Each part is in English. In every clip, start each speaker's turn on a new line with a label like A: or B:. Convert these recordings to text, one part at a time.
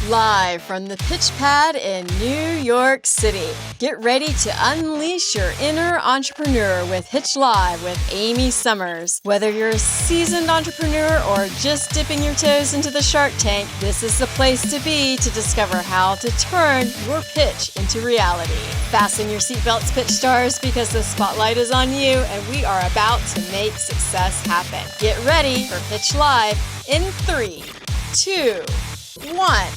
A: Live from the pitch pad in New York City. Get ready to unleash your inner entrepreneur with Pitch Live with Amy Summers. Whether you're a seasoned entrepreneur or just dipping your toes into the Shark Tank, this is the place to be to discover how to turn your pitch into reality. Fasten your seatbelts, pitch stars, because the spotlight is on you and we are about to make success happen. Get ready for Pitch Live in 3, 2, 1.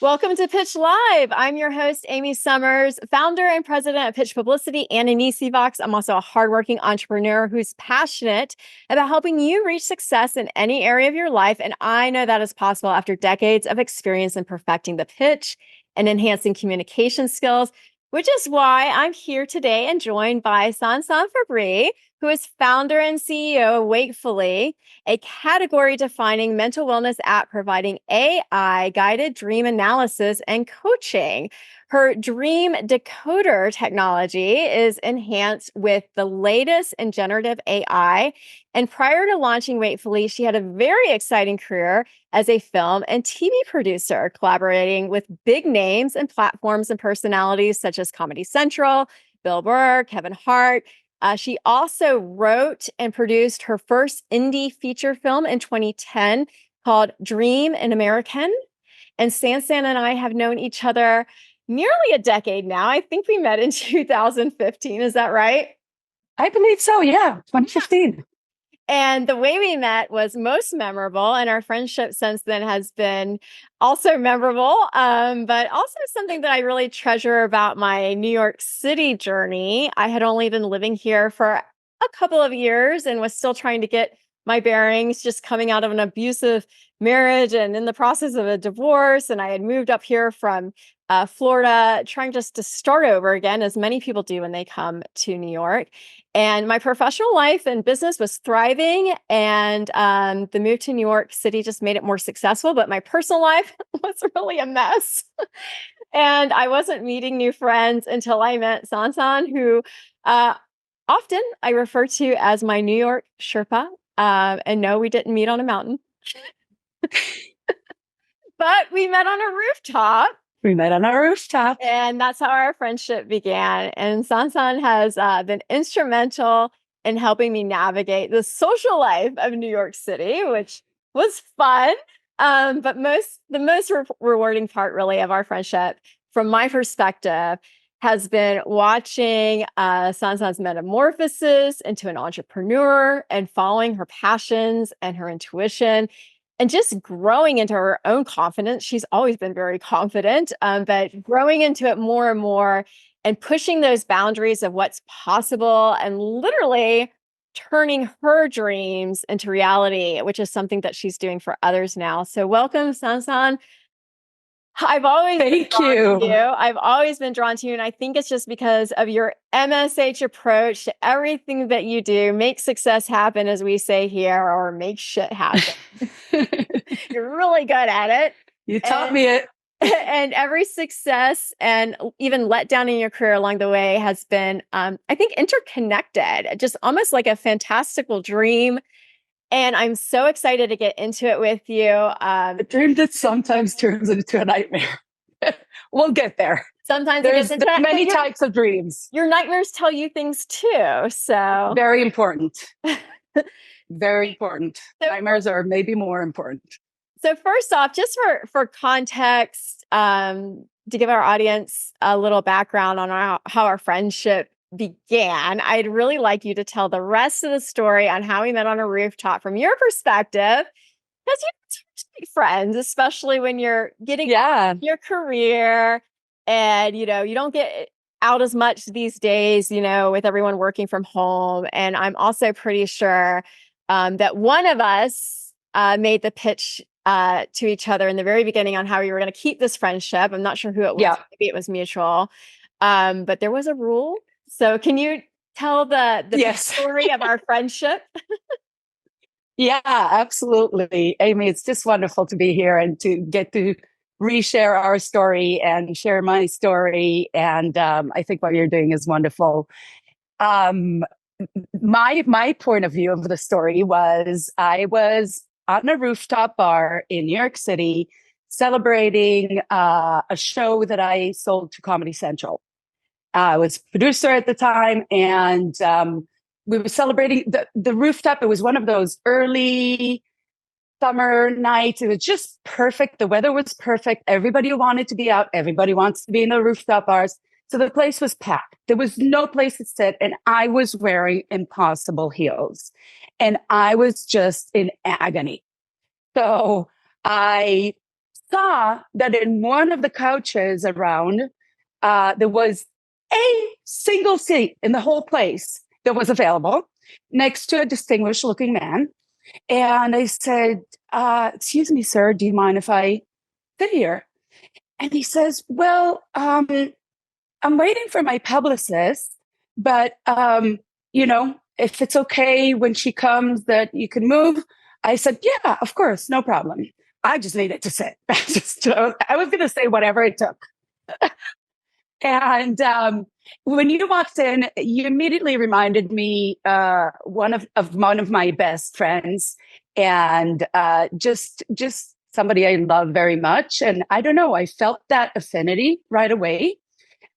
A: Welcome to Pitch Live. I'm your host, Amy Summers, founder and president of Pitch Publicity and Vox. I'm also a hardworking entrepreneur who's passionate about helping you reach success in any area of your life. And I know that is possible after decades of experience in perfecting the pitch and enhancing communication skills, which is why I'm here today and joined by Sansan Fibri, who is founder and CEO of Wakefully, a category-defining mental wellness app providing AI-guided dream analysis and coaching. Her DreamDecoder technology is enhanced with the latest in generative AI. And prior to launching Wakefully, she had a very exciting career as a film and TV producer, collaborating with big names and platforms and personalities such as Comedy Central, Bill Burr, Kevin Hart. She also wrote and produced her first indie feature film in 2010 called Dream in American. And Sansan and I have known each other nearly a decade now. I think we met in 2015. Is that right?
B: I believe so. Yeah. 2015.
A: And the way we met was most memorable, and our friendship since then has been also memorable, but also something that I really treasure about my New York City journey. I had only been living here for a couple of years and was still trying to get my bearings, just coming out of an abusive marriage and in the process of a divorce. And I had moved up here from Florida, trying just to start over again, as many people do when they come to New York. And my professional life and business was thriving, and the move to New York City just made it more successful. But my personal life was really a mess. And I wasn't meeting new friends until I met Sansan, who often I refer to as my New York Sherpa. And no, we didn't meet on a mountain, but we met on a rooftop. And that's how our friendship began. And Sansan has been instrumental in helping me navigate the social life of New York City, which was fun. But the most rewarding part really of our friendship, from my perspective, has been watching Sansan's metamorphosis into an entrepreneur and following her passions and her intuition, and just growing into her own confidence. She's always been very confident, but growing into it more and more and pushing those boundaries of what's possible and literally turning her dreams into reality, which is something that she's doing for others now. So welcome, Sansan. I've always been drawn to you. I've always been drawn to you. And I think it's just because of your MSH approach to everything that you do. Make success happen, as we say here, or make shit happen. You're really good at it.
B: You taught me it.
A: And every success and even letdown in your career along the way has been, I think, interconnected, just almost like a fantastical dream. And I'm so excited to get into it with you.
B: A dream that sometimes turns into a nightmare. We'll get there.
A: Sometimes
B: there's many types of dreams.
A: Your nightmares tell you things too. So
B: very important. Very important. So, nightmares are maybe more important.
A: So first off, just for context, to give our audience a little background on how our friendship began, I'd really like you to tell the rest of the story on how we met on a rooftop from your perspective, because you're big friends, especially when you're getting your career, and you don't get out as much these days, with everyone working from home. And I'm also pretty sure that one of us made the pitch to each other in the very beginning on how we were going to keep this friendship. I'm not sure who it was. Yeah. Maybe it was mutual. But there was a rule. So can you tell the story of our friendship?
B: Yeah, absolutely. Amy, it's just wonderful to be here and to get to reshare our story and share my story. And I think what you're doing is wonderful. My point of view of the story was I was on a rooftop bar in New York City celebrating a show that I sold to Comedy Central. I was producer at the time, and we were celebrating the rooftop. It was one of those early summer nights. It was just perfect. The weather was perfect. Everybody wanted to be out. Everybody wants to be in the rooftop bars. So the place was packed. There was no place to sit. And I was wearing impossible heels. And I was just in agony. So I saw that in one of the couches around, there was a single seat in the whole place that was available next to a distinguished looking man. And I said, excuse me, sir, do you mind if I sit here? And he says, well, I'm waiting for my publicist, but, if it's okay when she comes that you can move. I said, yeah, of course, no problem. I just needed to sit. I was going to say whatever it took. And when you walked in, you immediately reminded me one of my best friends, and just somebody I love very much. And I don't know, I felt that affinity right away.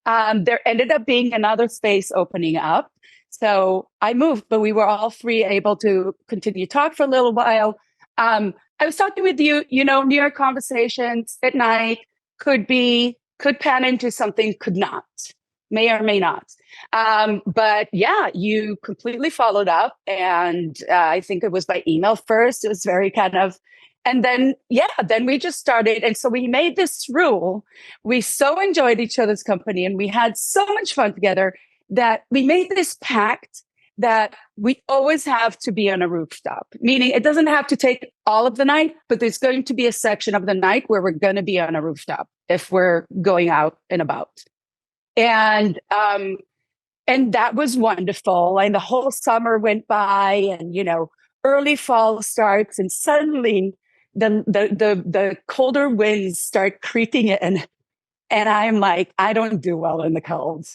B: There ended up being another space opening up, so I moved, but we were all three able to continue to talk for a little while. I was talking with you, New York conversations at night could pan into something, could not, may or may not. But yeah, you completely followed up. And I think it was by email first. It was very kind of, and then we just started. And so we made this rule. We so enjoyed each other's company and we had so much fun together that we made this pact that we always have to be on a rooftop, meaning it doesn't have to take all of the night, but there's going to be a section of the night where we're going to be on a rooftop if we're going out and about. And that was wonderful. And the whole summer went by, and early fall starts, and suddenly the colder winds start creeping in. And I'm like, I don't do well in the cold.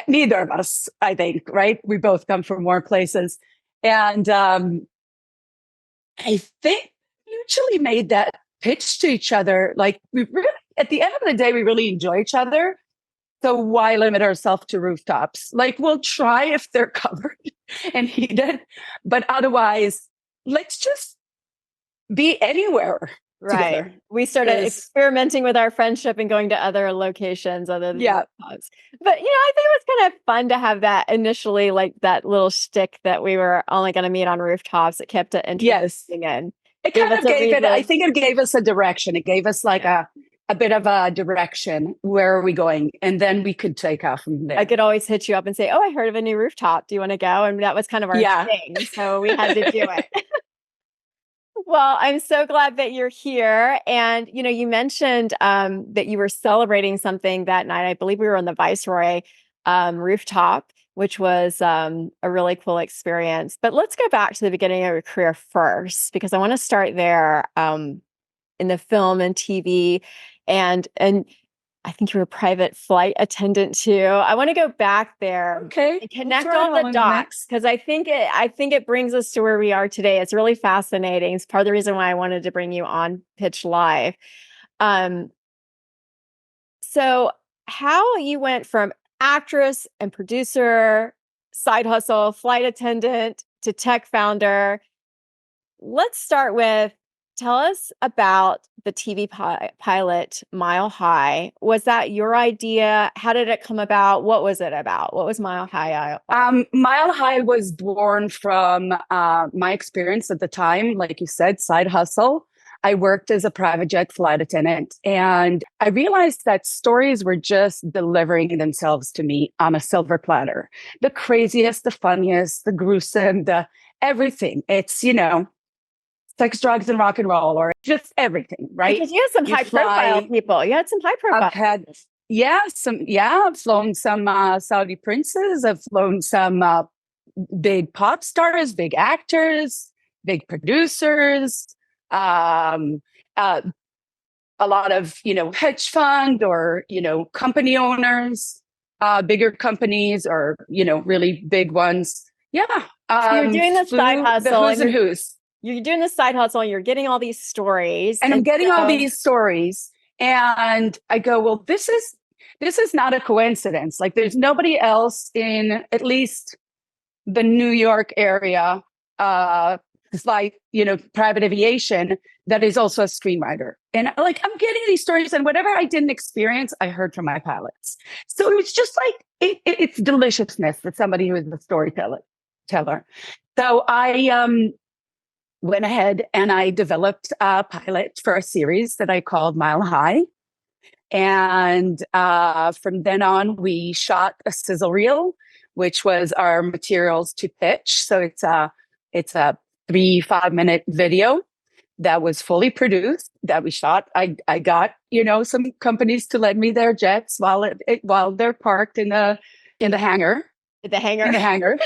B: Neither of us, I think, right? We both come from warm places. And I think mutually made that pitch to each other. Like, we really, at the end of the day, we really enjoy each other. So why limit ourselves to rooftops? Like, we'll try if they're covered and heated, but otherwise, let's just be anywhere.
A: Right.
B: Together.
A: We started experimenting with our friendship and going to other locations other than rooftops. But, I think it was kind of fun to have that initially, like that little shtick that we were only going to meet on rooftops. It kept it interesting. And
B: it kind of gave it, I think it gave us a direction. It gave us like a bit of a direction. Where are we going? And then we could take off from there.
A: I could always hit you up and say, oh, I heard of a new rooftop. Do you want to go? And that was kind of our thing. So we had to do it. Well, I'm so glad that you're here. And, you mentioned that you were celebrating something that night. I believe we were on the Viceroy rooftop, which was a really cool experience. But let's go back to the beginning of your career first, because I want to start there in the film and TV. And I think you were a private flight attendant too. I want to go back there and connect all the dots, because I think it brings us to where we are today. It's really fascinating. It's part of the reason why I wanted to bring you on Pitch Live. So how you went from actress and producer, side hustle, flight attendant to tech founder. Let's start with, tell us about the TV pilot, Mile High. Was that your idea? How did it come about? What was it about? What was Mile High?
B: Mile High was born from my experience at the time, like you said, side hustle. I worked as a private jet flight attendant, and I realized that stories were just delivering themselves to me on a silver platter. The craziest, the funniest, the gruesome, the everything. It's, sex, drugs, and rock and roll, or just everything, right?
A: Because you had some high-profile people. You had some high-profile.
B: I've flown some Saudi princes. I've flown some big pop stars, big actors, big producers, a lot of, hedge fund or, company owners, bigger companies or, really big ones. Yeah.
A: So you're doing the side hustle.
B: The who's and who's.
A: You're doing the side hustle and you're getting all these stories.
B: And I'm getting all these stories. And I go, well, this is not a coincidence. Like there's nobody else in at least the New York area, it's like, private aviation that is also a screenwriter. And like, I'm getting these stories, and whatever I didn't experience, I heard from my pilots. So it was just like, it's deliciousness for somebody who is a storyteller. So I went ahead and I developed a pilot for a series that I called Mile High. And from then on, we shot a sizzle reel, which was our materials to pitch. So it's a 3-5 minute video that was fully produced that we shot. I got some companies to lend me their jets while they're parked in the hangar.
A: The hangar.
B: In the hangar.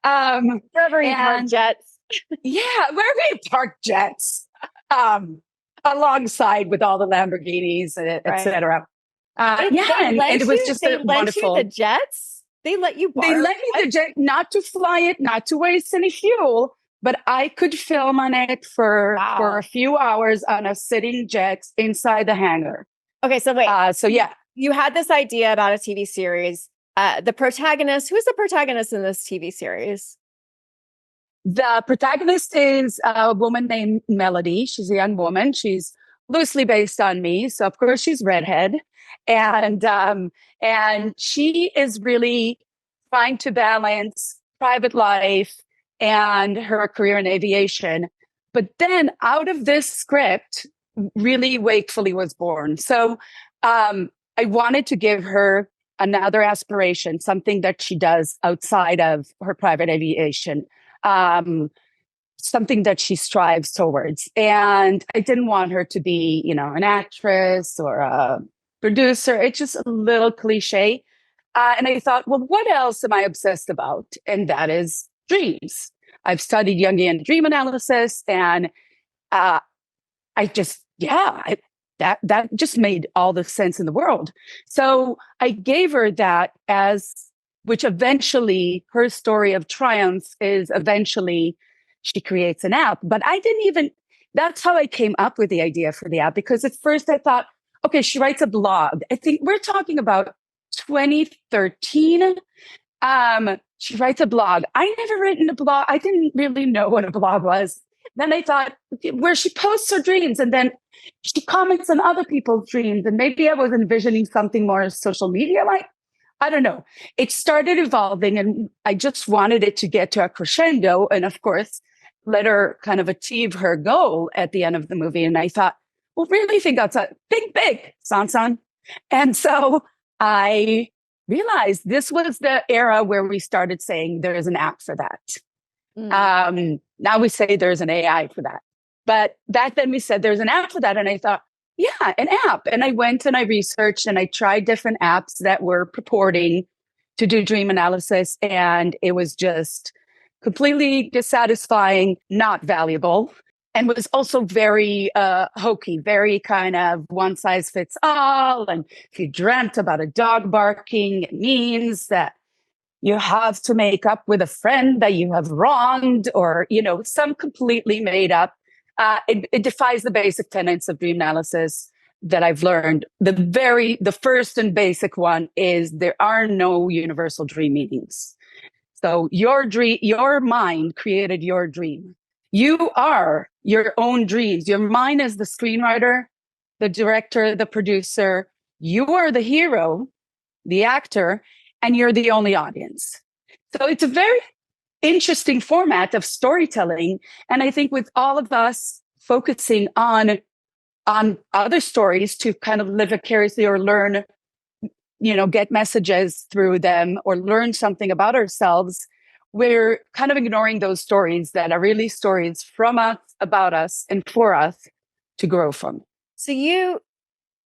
A: Wherever you park jets.
B: Yeah, wherever you park jets. Alongside with all the Lamborghinis, etc. And it was just wonderful.
A: You the jets. They let you borrow.
B: They let me the jet, not to fly it, not to waste any fuel, but I could film on it for a few hours on a sitting jet inside the hangar.
A: Okay, so wait.
B: So yeah,
A: you had this idea about a TV series. The protagonist. Who's the protagonist in this TV series?
B: The protagonist is a woman named Melody. She's a young woman. She's loosely based on me, so of course she's redhead, and she is really trying to balance private life and her career in aviation. But then, out of this script, really Wakefully was born. So I wanted to give her another aspiration, something that she does outside of her private aviation. Something that she strives towards. And I didn't want her to be, an actress or a producer. It's just a little cliche. And I thought, well, what else am I obsessed about? And that is dreams. I've studied Jungian dream analysis, and that just made all the sense in the world. So I gave her that which eventually her story of triumph is eventually she creates an app. But that's how I came up with the idea for the app, because at first I thought, okay, she writes a blog. I think we're talking about 2013. She writes a blog. I never written a blog. I didn't really know what a blog was. Then I thought, where she posts her dreams and then she comments on other people's dreams. And maybe I was envisioning something more social media like. I don't know. It started evolving, and I just wanted it to get to a crescendo. And of course, let her kind of achieve her goal at the end of the movie. And I thought, well, really think outside. Think big, Sansan. And so I realized this was the era where we started saying there is an app for that. Now we say there's an AI for that. But back then we said there's an app for that. And I thought, yeah, an app. And I went and I researched and I tried different apps that were purporting to do dream analysis. And it was just completely dissatisfying, not valuable, and was also very hokey, very kind of one size fits all. And if you dreamt about a dog barking, it means that you have to make up with a friend that you have wronged, or, some completely made up. It defies the basic tenets of dream analysis that I've learned. The first and basic one is there are no universal dream meanings. So your mind created your dream. You are your own dreams. Your mind is the screenwriter, the director, the producer. You are the hero, the actor, and you're the only audience. So it's a very interesting format of storytelling. And I think with all of us focusing on other stories to kind of live vicariously or learn, get messages through them or learn something about ourselves, we're kind of ignoring those stories that are really stories from us, about us, and for us to grow from.
A: So you're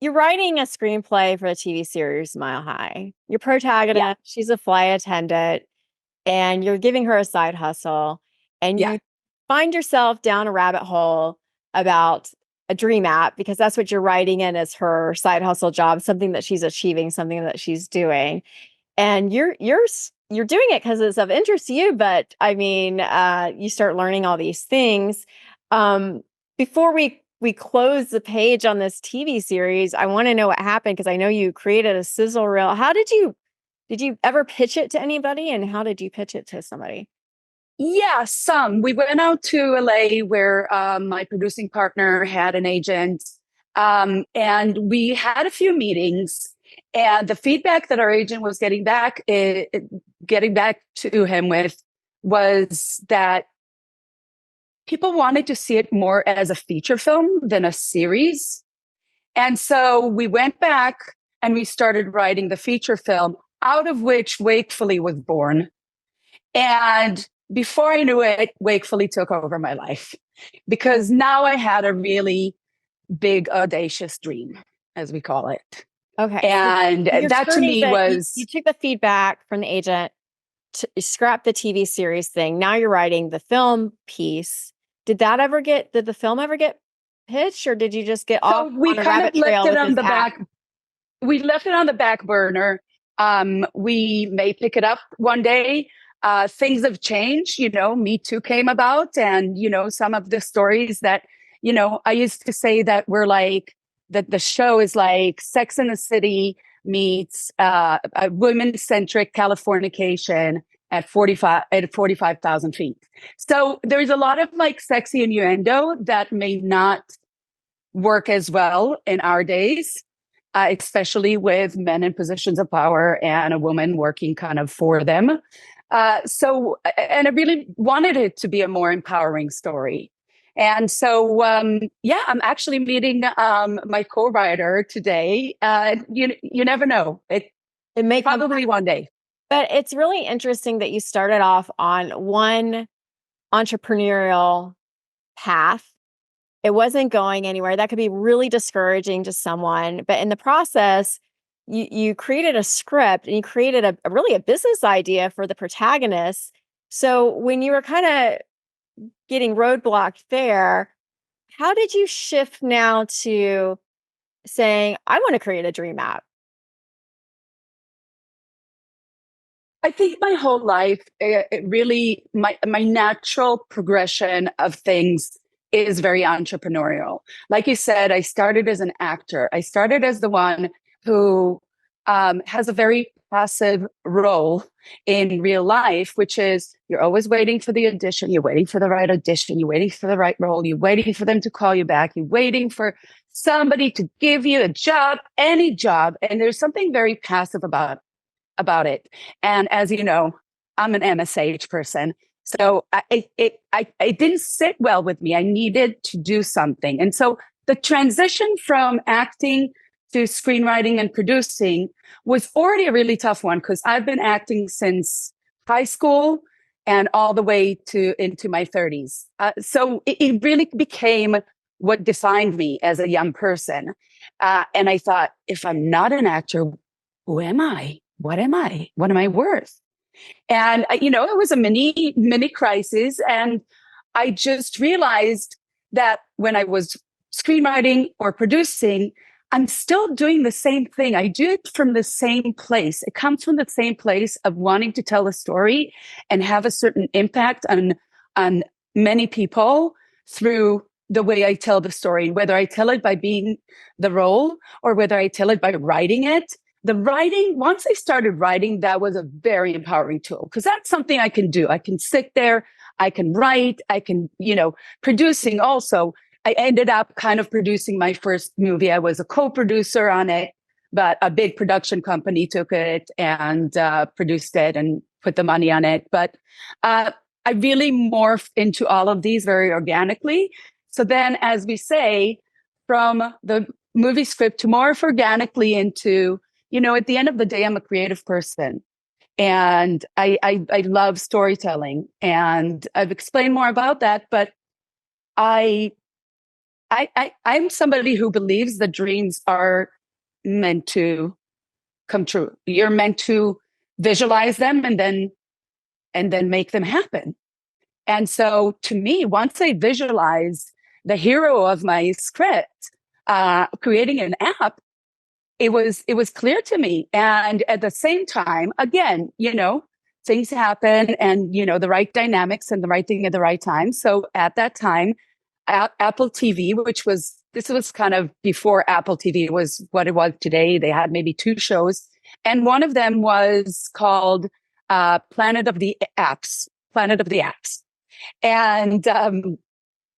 A: writing a screenplay for a TV series, Mile High. Your protagonist, she's a flight attendant, and you're giving her a side hustle, and you find yourself down a rabbit hole about a dream app, because that's what you're writing in as her side hustle job, something that she's achieving, something that she's doing. And you're doing it because it's of interest to you. But I mean, you start learning all these things. Before we we close the page on this TV series, I want to know what happened because I know you created a sizzle reel. How did you ever pitch it to anybody, and how did you pitch it to somebody?
B: Yeah, some. We went out to LA where my producing partner had an agent, and we had a few meetings. And the feedback that our agent was getting back to him with was that people wanted to see it more as a feature film than a series. And so we went back and we started writing the feature film, out of which Wakefully was born. And before I knew it, Wakefully took over my life because now I had a really big, audacious dream, as we call it.
A: Okay.
B: And
A: So your
B: that to
A: story is
B: me
A: that
B: was.
A: you took the feedback from the agent to scrap the TV series thing. Now you're writing the film piece. Did the film ever get pitched, or did you just get off
B: So we
A: on a
B: kind
A: rabbit
B: of left
A: trail
B: it
A: with
B: on
A: this
B: the
A: app?
B: back. We left it on the back burner. We may pick it up one day. Things have changed. Me Too came about, and some of the stories that I used to say that we're like that. The show is like Sex in the City meets a women-centric Californication at 45,000 feet. So there's a lot of like sexy innuendo that may not work as well in our days, especially with men in positions of power and a woman working kind of for them. And I really wanted it to be a more empowering story. And so, yeah, I'm actually meeting my co-writer today. You never know.
A: It may come,
B: Probably one day.
A: but it's really interesting that you started off on one entrepreneurial path. It wasn't going anywhere. That could be really discouraging to someone. But in the process, you created a script and you created a really a business idea for the protagonist. So when you were kind of getting roadblocked there, how did you shift now to saying, I want to create a dream app?
B: I think my whole life, it really, my natural progression of things is very entrepreneurial. Like you said, I started as an actor. I started as the one who has a very passive role in real life, which is you're always waiting for the audition. You're waiting for the right audition. You're waiting for the right role. You're waiting for them to call you back. You're waiting for somebody to give you a job, any job. And there's something very passive about it. And as you know, I'm an MSH person. So it didn't sit well with me. I needed to do something. And so the transition from acting to screenwriting and producing was already a really tough one because I've been acting since high school and all the way to into my 30s. So it really became what defined me as a young person. And I thought, if I'm not an actor, who am I? What am I? What am I worth? And it was a mini crisis, and I just realized that when I was screenwriting or producing, I'm still doing the same thing. I do it from the same place. It comes from the same place of wanting to tell a story and have a certain impact on many people through the way I tell the story, whether I tell it by being the role or whether I tell it by writing it. The writing, once I started writing, that was a very empowering tool because that's something I can do. I can sit there, I can write, I can, producing also. I ended up kind of producing my first movie. I was a co-producer on it, but a big production company took it and produced it and put the money on it. But I really morphed into all of these very organically. So then, as we say, from the movie script to morph organically into, at the end of the day, I'm a creative person. And I love storytelling. And I've explained more about that, but I'm somebody who believes that dreams are meant to come true. You're meant to visualize them and then make them happen. And so to me, once I visualized the hero of my script creating an app, it was clear to me. And at the same time, again, things happen and the right dynamics and the right thing at the right time. So at that time, Apple TV, this was kind of before Apple TV was what it was today. They had maybe two shows, and one of them was called Planet of the Apps. Planet of the Apps, and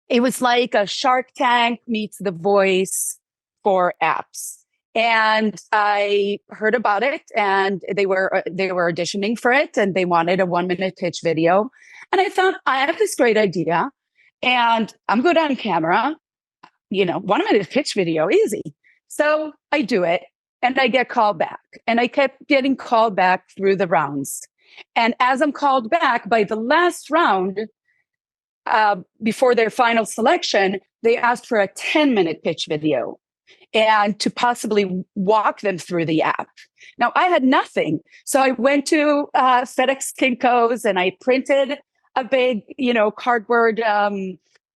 B: it was like a Shark Tank meets The Voice for apps. And I heard about it, and they were auditioning for it, and they wanted a 1 minute pitch video. And I thought, I have this great idea, and I'm good on camera. 1 minute pitch video, easy. So I do it, and I get called back, and I kept getting called back through the rounds. And as I'm called back by the last round, before their final selection, they asked for a 10-minute pitch video and to possibly walk them through the app. Now, I had nothing. So I went to FedEx Kinko's and I printed a big, cardboard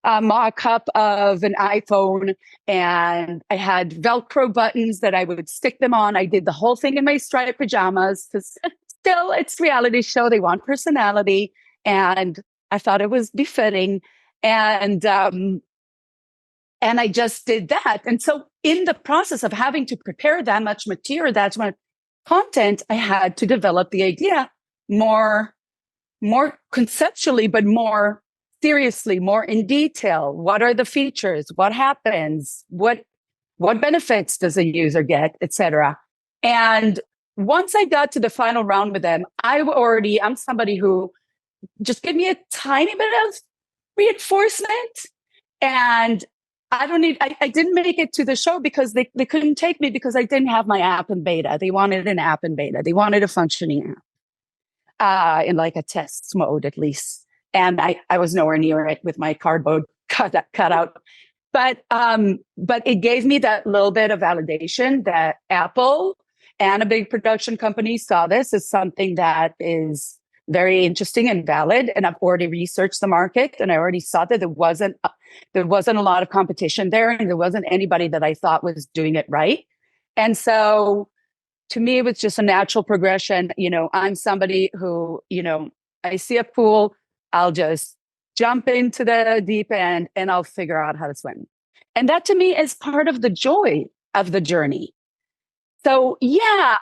B: mock-up of an iPhone, and I had Velcro buttons that I would stick them on. I did the whole thing in my striped pajamas because still it's reality show. They want personality. And I thought it was befitting. And I just did that. And so in the process of having to prepare that much material, that's much content, I had to develop the idea more conceptually, but more seriously, more in detail. What are the features? What happens? What benefits does a user get, etc. And once I got to the final round with them, I'm somebody who just give me a tiny bit of reinforcement, and I didn't make it to the show because they couldn't take me because I didn't have my app in beta. They wanted an app in beta. They wanted a functioning app in like a test mode at least. And I was nowhere near it with my cardboard cut out. But it gave me that little bit of validation that Apple and a big production company saw this as something that is very interesting and valid. And I've already researched the market, and I already saw that there wasn't a lot of competition there, and there wasn't anybody that I thought was doing it right. And so to me, it was just a natural progression. I'm somebody who, I see a pool, I'll just jump into the deep end and I'll figure out how to swim. And that to me is part of the joy of the journey. So yeah,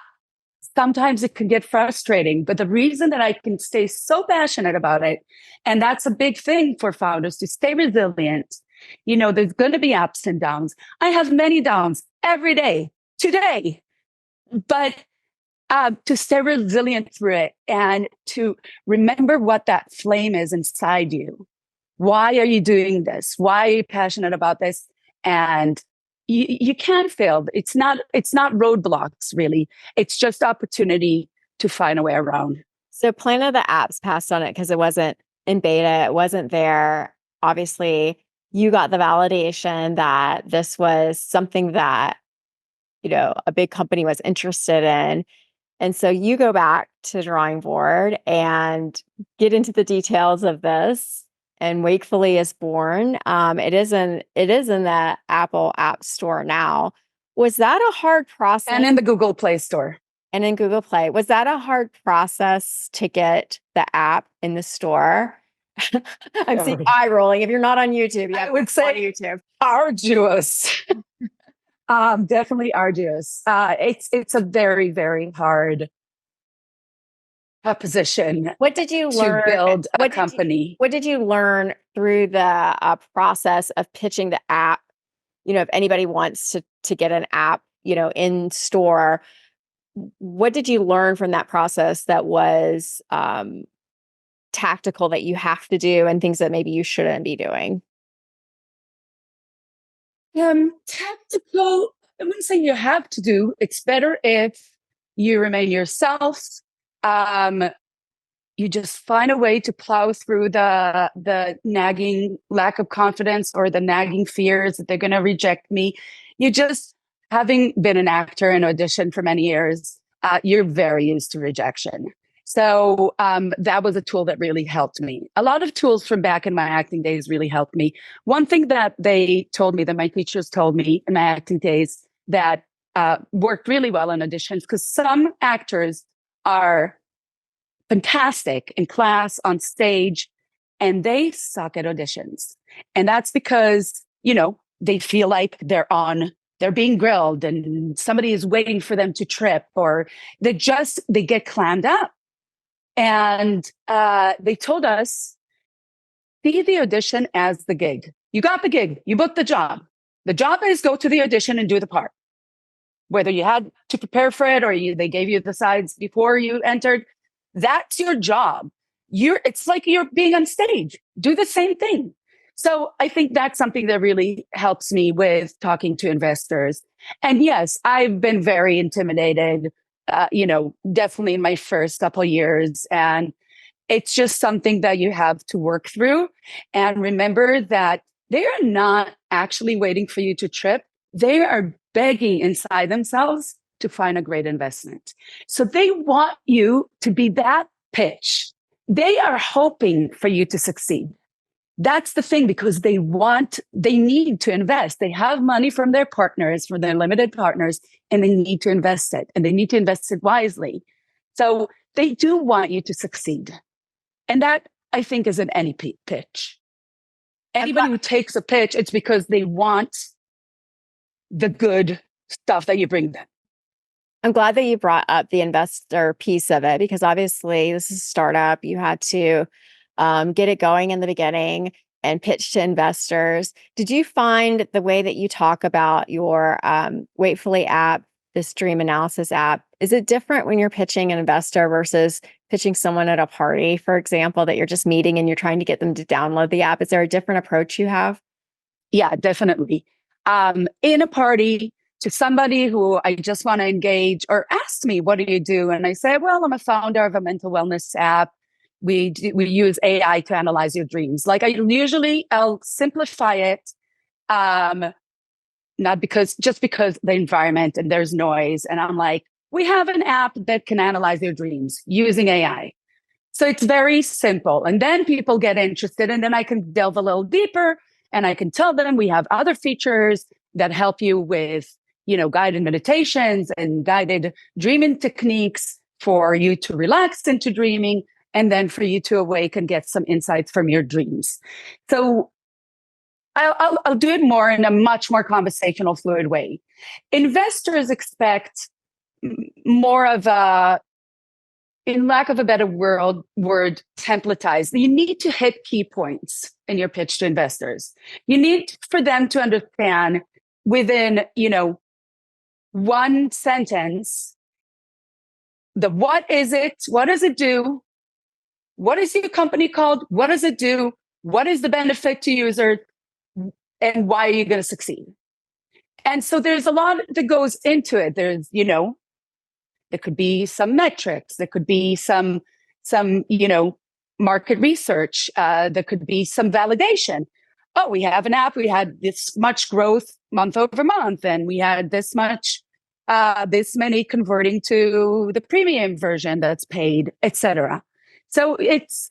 B: sometimes it can get frustrating, but the reason that I can stay so passionate about it, and that's a big thing for founders, to stay resilient. There's going to be ups and downs. I have many downs every day, today, but to stay resilient through it and to remember what that flame is inside you. Why are you doing this? Why are you passionate about this? And you can't fail. It's not roadblocks, really. It's just opportunity to find a way around.
A: So Planet of the Apps passed on it because it wasn't in beta. It wasn't there. Obviously, you got the validation that this was something that, a big company was interested in. And so you go back to the drawing board and get into the details of this. And Wakefully is born. It is in the Apple App Store now. Was that a hard process?
B: And in the Google Play Store.
A: And in Google Play. Was that a hard process to get the app in the store? I'm seeing eye rolling. If you're not on YouTube,
B: I would say
A: on YouTube.
B: Arduous. Definitely arduous. It's a very, very hard position.
A: What did you learn
B: to build a company?
A: What did you learn through the process of pitching the app? If anybody wants to get an app, in store, what did you learn from that process that was tactical that you have to do and things that maybe you shouldn't be doing?
B: Tactical, I wouldn't say you have to do. It's better if you remain yourself. You just find a way to plow through the nagging lack of confidence or the nagging fears that they're going to reject me. You just, having been an actor in audition for many years, you're very used to rejection. So that was a tool that really helped me. A lot of tools from back in my acting days really helped me. One thing that they told me, that my teachers told me in my acting days, that worked really well in auditions, because some actors are fantastic in class, on stage, and they suck at auditions. And that's because, they feel like they're being grilled and somebody is waiting for them to trip, or they get clammed up. And they told us, see the audition as the gig. You got the gig, you booked the job. The job is go to the audition and do the part. Whether you had to prepare for it or they gave you the sides before you entered, that's your job. It's like you're being on stage. Do the same thing. So I think that's something that really helps me with talking to investors. And yes, I've been very intimidated, definitely in my first couple of years. And it's just something that you have to work through. And remember that they are not actually waiting for you to trip. They are begging inside themselves to find a great investment. So they want you to be that pitch. They are hoping for you to succeed. That's the thing, because they need to invest. They have money from their partners, from their limited partners, and they need to invest it, and they need to invest it wisely. So they do want you to succeed. And that, I think, is in any pitch. Anybody who takes a pitch, it's because they want the good stuff that you bring them.
A: I'm glad that you brought up the investor piece of it, because obviously this is a startup. You had to get it going in the beginning and pitch to investors. Did you find the way that you talk about your Wakefully app, this dream analysis app, is it different when you're pitching an investor versus pitching someone at a party, for example, that you're just meeting and you're trying to get them to download the app? Is there a different approach you have?
B: Yeah, definitely. In a party, to somebody who I just want to engage or ask me, what do you do? And I say, well, I'm a founder of a mental wellness app. We use AI to analyze your dreams. Like I'll simplify it, just because the environment and there's noise. And I'm like, we have an app that can analyze your dreams using AI. So it's very simple. And then people get interested, and then I can delve a little deeper, and I can tell them we have other features that help you with, guided meditations and guided dreaming techniques for you to relax into dreaming, and then for you to awake and get some insights from your dreams. So I'll do it more in a much more conversational, fluid way. Investors expect more of a, in lack of a better word, templatized. You need to hit key points in your pitch to investors. You need for them to understand within, one sentence, what is it? What does it do? What is your company called? What does it do? What is the benefit to users? And why are you going to succeed? And so there's a lot that goes into it. There's, there could be some metrics. There could be some market research. There could be some validation. Oh, we have an app. We had this much growth month over month, and we had this many converting to the premium version that's paid, etc. So it's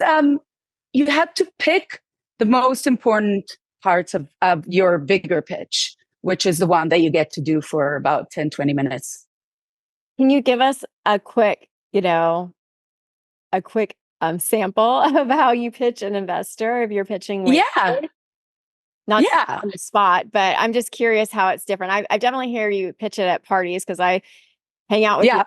B: you have to pick the most important parts of your bigger pitch, which is the one that you get to do for about 10, 20 minutes.
A: Can you give us a quick, sample of how you pitch an investor if you're pitching?
B: Yeah.
A: Not on the spot, but I'm just curious how it's different. I definitely hear you pitch it at parties because I hang out with you.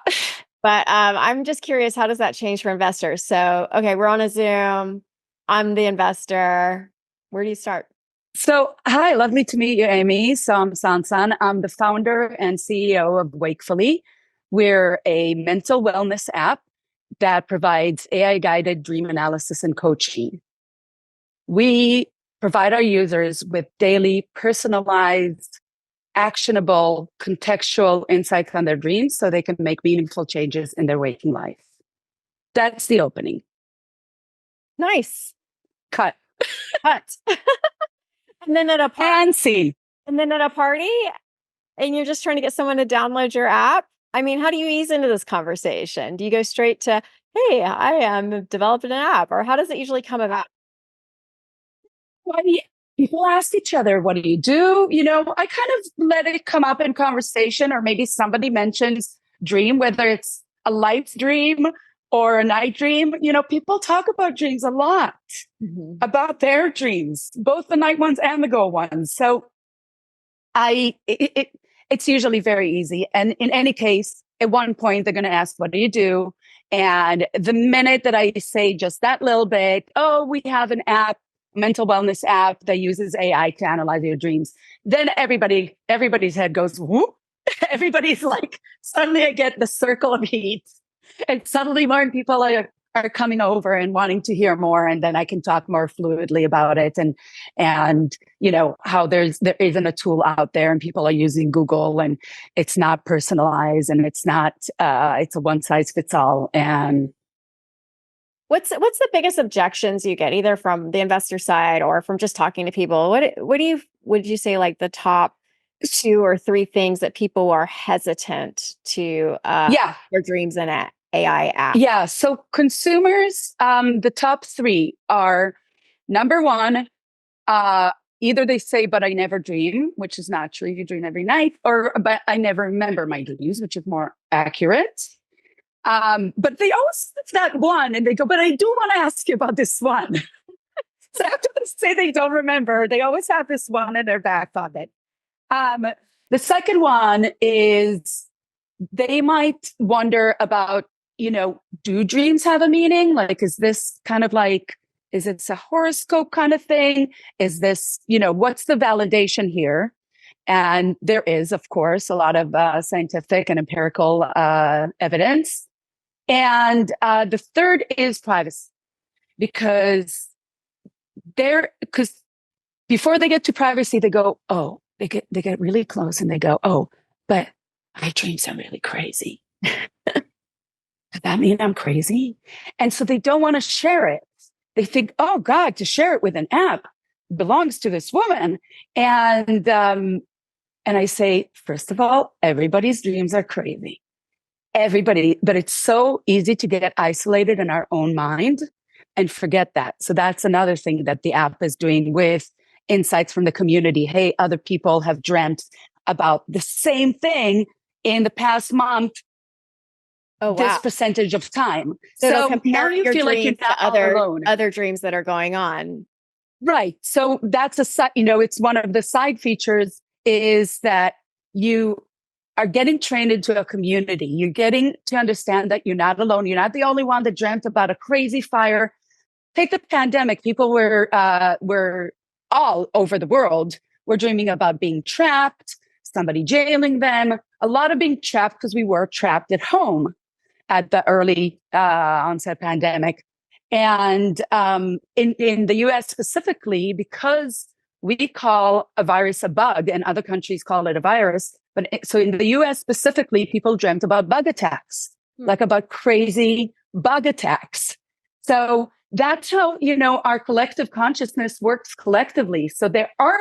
A: But I'm just curious, how does that change for investors? So, okay, we're on a Zoom. I'm the investor. Where do you start?
B: So, hi, lovely to meet you, Amy. So I'm Sansan. I'm the founder and CEO of Wakefully. We're a mental wellness app that provides AI-guided dream analysis and coaching. We provide our users with daily, personalized, actionable, contextual insights on their dreams so they can make meaningful changes in their waking life. That's the opening.
A: Nice.
B: Cut.
A: And then at a party,
B: and scene.
A: And then at a party, and you're just trying to get someone to download your app. I mean, how do you ease into this conversation? Do you go straight to, hey, I am developing an app, or how does it usually come about?
B: People ask each other, what do you do? I kind of let it come up in conversation, or maybe somebody mentions dream, whether it's a life dream or a night dream. People talk about dreams a lot,
A: Mhm.
B: about their dreams, both the night ones and the go ones. So it's usually very easy. And in any case, at one point, they're going to ask, what do you do? And the minute that I say just that little bit, oh, we have an app, mental wellness app that uses AI to analyze your dreams, then everybody's head goes, whoop. Everybody's like, suddenly I get the circle of heat. And suddenly more people are coming over and wanting to hear more. And then I can talk more fluidly about it. And how there isn't a tool out there and people are using Google and it's not personalized and it's not it's a one size fits all. And
A: What's the biggest objections you get either from the investor side or from just talking to people? Would you say like the top 2 or 3 things that people are hesitant to
B: yeah,
A: their dreams in an AI app?
B: yeah. So consumers, the top 3 are number 1, either they say, but I never dream, which is not true. You dream every night, or but I never remember my dreams, which is more accurate. But they always have that one and they go, but I do want to ask you about this one. So after they say they don't remember, they always have this one in their back pocket. The second one is they might wonder about, do dreams have a meaning? Like, is this kind of like, is it a horoscope kind of thing? Is this, what's the validation here? And there is, of course, a lot of scientific and empirical evidence. And the third is privacy, because before they get to privacy, they go, oh, they get really close and they go, oh, but my dreams are really crazy. Does that mean I'm crazy? And so they don't want to share it. They think, oh God, to share it with an app belongs to this woman. And I say, first of all, everybody's dreams are crazy. Everybody, but it's so easy to get isolated in our own mind and forget that. So that's another thing that the app is doing with insights from the community. Hey, other people have dreamt about the same thing in the past month.
A: Oh,
B: this
A: wow.
B: percentage of time.
A: So
B: So
A: compare
B: now you
A: your
B: feel like you're
A: dreams
B: not
A: to
B: all alone.
A: other dreams that are going on.
B: Right. So that's it's one of the side features is that you are getting trained into a community. You're getting to understand that you're not alone. You're not the only one that dreamt about a crazy fire. Take the pandemic. People were all over the world were dreaming about being trapped, somebody jailing them, a lot of being trapped because we were trapped at home at the early onset pandemic. And in the US specifically, because we call a virus a bug and other countries call it a virus. So in the US specifically, people dreamt about bug attacks, like about crazy bug attacks. So that's how, our collective consciousness works collectively. So there are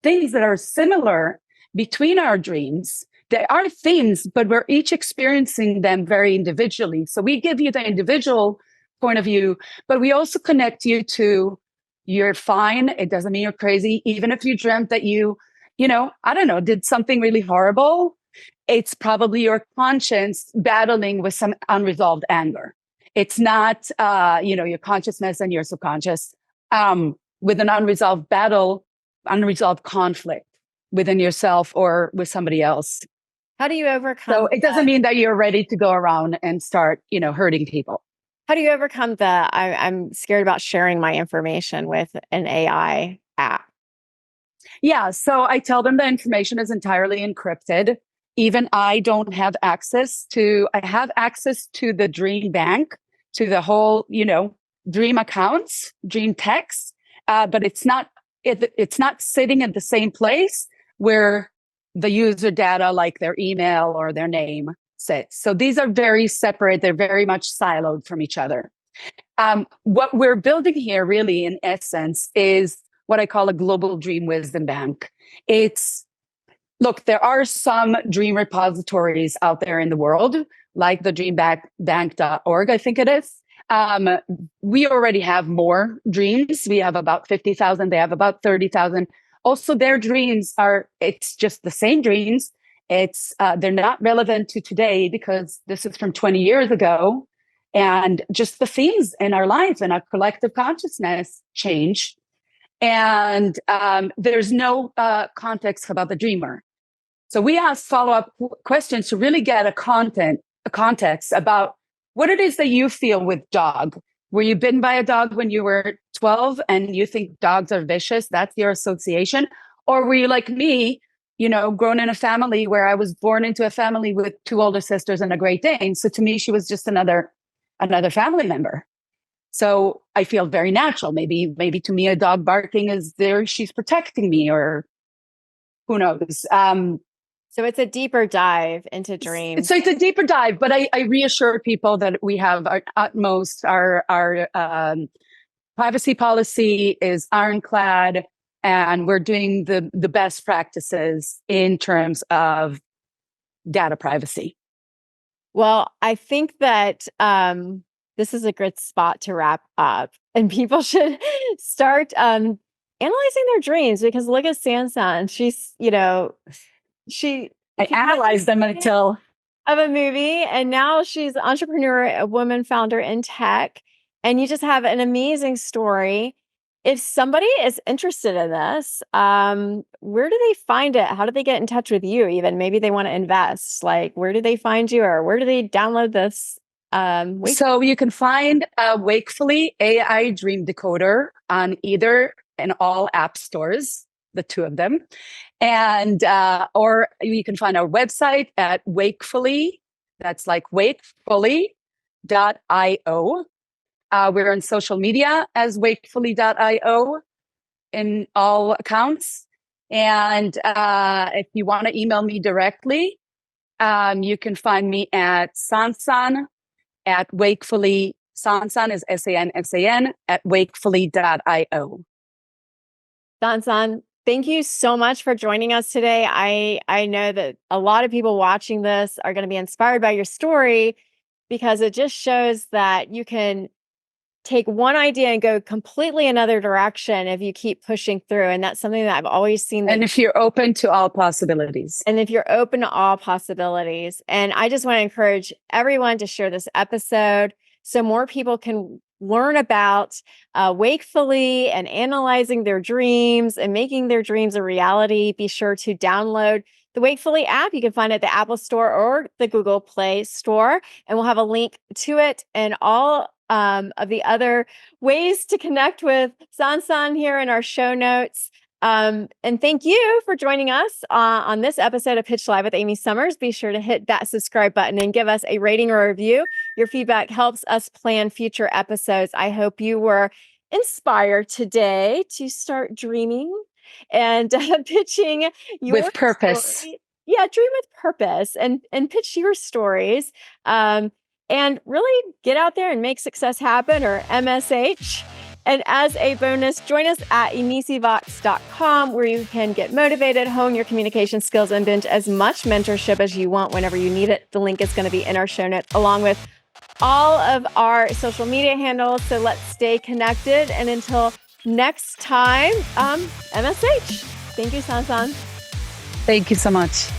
B: things that are similar between our dreams. There are themes, but we're each experiencing them very individually. So we give you the individual point of view, but we also connect you to you're fine. It doesn't mean you're crazy. Even if you dreamt that I don't know, did something really horrible, it's probably your conscience battling with some unresolved anger. It's not, your consciousness and your subconscious with an unresolved battle, unresolved conflict within yourself or with somebody else.
A: How do you overcome
B: So it doesn't mean that you're ready to go around and start, hurting people.
A: How do you overcome I'm scared about sharing my information with an AI app?
B: Yeah. So I tell them the information is entirely encrypted. Even I don't have access I have access to the Dream Bank, to the whole, Dream accounts, Dream texts, but it's not sitting in the same place where the user data, like their email or their name, sits. So these are very separate. They're very much siloed from each other. What we're building here, really, in essence, is what I call a global dream wisdom bank. Look, there are some dream repositories out there in the world, like the dreambank.org, I think it is. We already have more dreams. We have about 50,000. They have about 30,000. Also, their dreams it's just the same dreams. They're not relevant to today because this is from 20 years ago. and just the themes in our life and our collective consciousness change. And there's no context about the dreamer. So we ask follow-up questions to really get a context about what it is that you feel with dog. Were you bitten by a dog when you were 12 and you think dogs are vicious? That's your association. Or were you like me, grown in a family where I was born into a family with 2 older sisters and a Great Dane. So to me, she was just another family member. So I feel very natural. Maybe to me, a dog barking is there. She's protecting me, or who knows?
A: So it's a deeper dive into dreams.
B: So it's a deeper dive, but I reassure people that we have our utmost, our privacy policy is ironclad, and we're doing the best practices in terms of data privacy.
A: Well, I think that this is a good spot to wrap up, and people should start analyzing their dreams, because look at Sansan.
B: I analyzed them until
A: of a movie, and now she's an entrepreneur, a woman founder in tech, and you just have an amazing story. If somebody is interested in this, where do they find it? How do they get in touch with you? Even maybe they want to invest. Like, where do they find you, or where do they download this?
B: So you can find Wakefully AI DreamDecoder on either and all app stores, the 2 of them. And or you can find our website at Wakefully. That's like wakefully.io. We're on social media as wakefully.io in all accounts. And if you want to email me directly, you can find me at Sansan at Wakefully. Sansan is SANSAN at wakefully.io.
A: Sansan, thank you so much for joining us today. I know that a lot of people watching this are going to be inspired by your story, because it just shows that you can take one idea and go completely another direction if you keep pushing through. And that's something that I've always seen.
B: And if you're open to all possibilities.
A: And if you're open to all possibilities. And I just want to encourage everyone to share this episode so more people can learn about wakefully and analyzing their dreams and making their dreams a reality. Be sure to download the Wakefully app. You can find it at the Apple Store or the Google Play Store. And we'll have a link to it and all of the other ways to connect with Sansan here in our show notes. And thank you for joining us on this episode of Pitch Live with Amy Summers. Be sure to hit that subscribe button and give us a rating or review. Your feedback helps us plan future episodes. I hope you were inspired today to start dreaming and pitching your
B: with purpose.
A: Story. Yeah, dream with purpose and pitch your stories. And really get out there and make success happen, or MSH. And as a bonus, join us at inisivox.com, where you can get motivated, hone your communication skills, and binge as much mentorship as you want whenever you need it. The link is going to be in our show notes, along with all of our social media handles. So let's stay connected. And until next time, MSH. Thank you, Sansan.
B: Thank you so much.